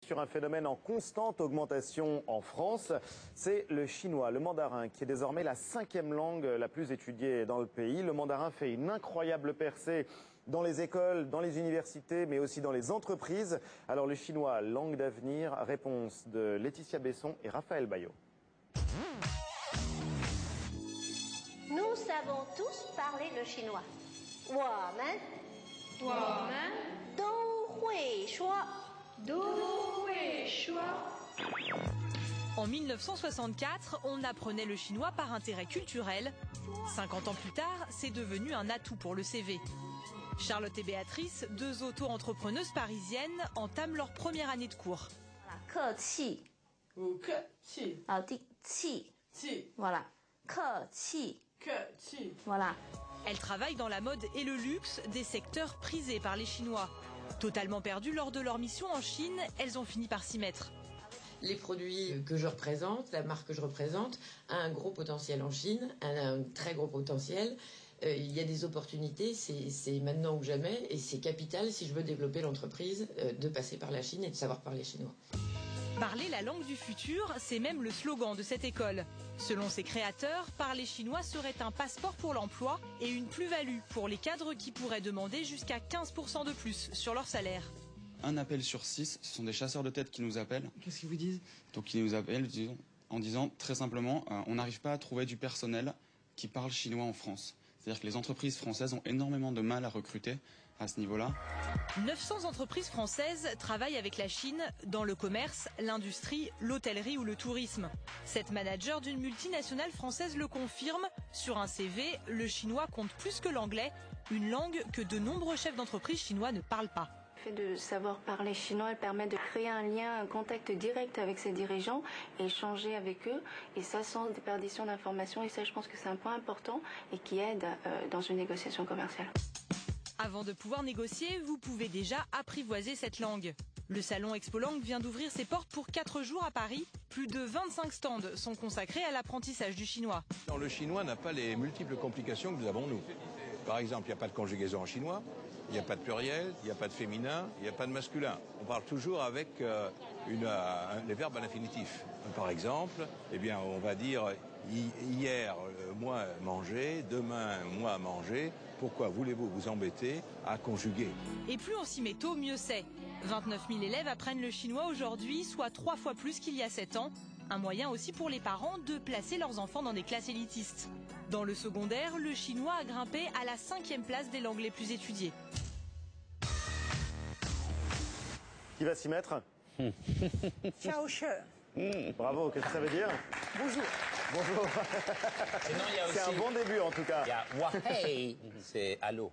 Sur un phénomène en constante augmentation en France, c'est le chinois, le mandarin, qui est désormais la 5e langue la plus étudiée dans le pays. Le mandarin fait une incroyable percée dans les écoles, dans les universités, mais aussi dans les entreprises. Alors le chinois, langue d'avenir, réponse de Laetitia Besson et Raphaël Bayot. Nous savons tous parler le chinois. 我们都会说. En 1964, on apprenait le chinois par intérêt culturel. 50 ans plus tard, c'est devenu un atout pour le CV. Charlotte et Béatrice, deux auto-entrepreneuses parisiennes, entament leur première année de cours. 客气. Voilà. 客气. Voilà. Elles travaillent dans la mode et le luxe, des secteurs prisés par les Chinois. Totalement perdues lors de leur mission en Chine, elles ont fini par s'y mettre. Les produits que je représente, la marque que je représente, a un gros potentiel en Chine, un très gros potentiel. Il y a des opportunités, c'est maintenant ou jamais, et c'est capital si je veux développer l'entreprise, de passer par la Chine et de savoir parler chinois. Parler la langue du futur, c'est même le slogan de cette école. Selon ses créateurs, parler chinois serait un passeport pour l'emploi et une plus-value pour les cadres qui pourraient demander jusqu'à 15% de plus sur leur salaire. Un appel sur 6, ce sont des chasseurs de tête qui nous appellent. Qu'est-ce qu'ils vous disent? Donc ils nous appellent en disant très simplement, on n'arrive pas à trouver du personnel qui parle chinois en France. C'est-à-dire que les entreprises françaises ont énormément de mal à recruter à ce niveau-là. 900 entreprises françaises travaillent avec la Chine dans le commerce, l'industrie, l'hôtellerie ou le tourisme. Cette manager d'une multinationale française le confirme. Sur un CV, le chinois compte plus que l'anglais, une langue que de nombreux chefs d'entreprise chinois ne parlent pas. Le fait de savoir parler chinois, elle permet de créer un lien, un contact direct avec ses dirigeants et échanger avec eux. Et ça sans déperdition d'informations. Et ça, je pense que c'est un point important et qui aide dans une négociation commerciale. Avant de pouvoir négocier, vous pouvez déjà apprivoiser cette langue. Le salon Expolang vient d'ouvrir ses portes pour 4 jours à Paris. Plus de 25 stands sont consacrés à l'apprentissage du chinois. Le chinois n'a pas les multiples complications que nous avons nous. Par exemple, il n'y a pas de conjugaison en chinois, il n'y a pas de pluriel, il n'y a pas de féminin, il n'y a pas de masculin. On parle toujours avec les verbes à l'infinitif. Par exemple, on va dire hier, moi manger, demain, moi manger. Pourquoi voulez-vous vous embêter à conjuguer? Et plus on s'y met tôt, mieux c'est. 29 000 élèves apprennent le chinois aujourd'hui, soit 3 fois plus qu'il y a 7 ans. Un moyen aussi pour les parents de placer leurs enfants dans des classes élitistes. Dans le secondaire, le chinois a grimpé à la 5e place des langues les plus étudiées. Qui va s'y mettre? Ciao, cher. Bravo, qu'est-ce que ça veut dire? Bonjour. Bonjour. C'est un bon début en tout cas. Il y a wahei, c'est allô.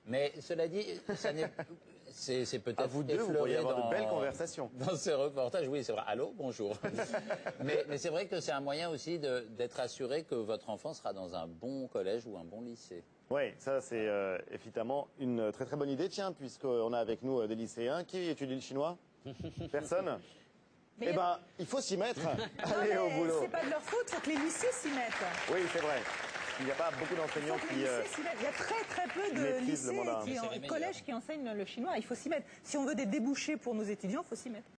Mais cela dit, c'est peut-être à vous deux, vous pourriez avoir de belles conversations. Dans ce reportage, oui, c'est vrai. Allô, bonjour. mais c'est vrai que c'est un moyen aussi d'être assuré que votre enfant sera dans un bon collège ou un bon lycée. Oui, ça c'est évidemment une très très bonne idée. Tiens, puisqu'on a avec nous des lycéens, qui étudie le chinois? Personne? Eh ben, il faut s'y mettre. Allez au boulot. C'est pas de leur faute, il faut que les lycées s'y mettent. Oui, c'est vrai. Il n'y a pas beaucoup d'enseignants qui Il y a très peu de lycées et collèges qui enseignent le chinois. Il faut s'y mettre. Si on veut des débouchés pour nos étudiants, il faut s'y mettre.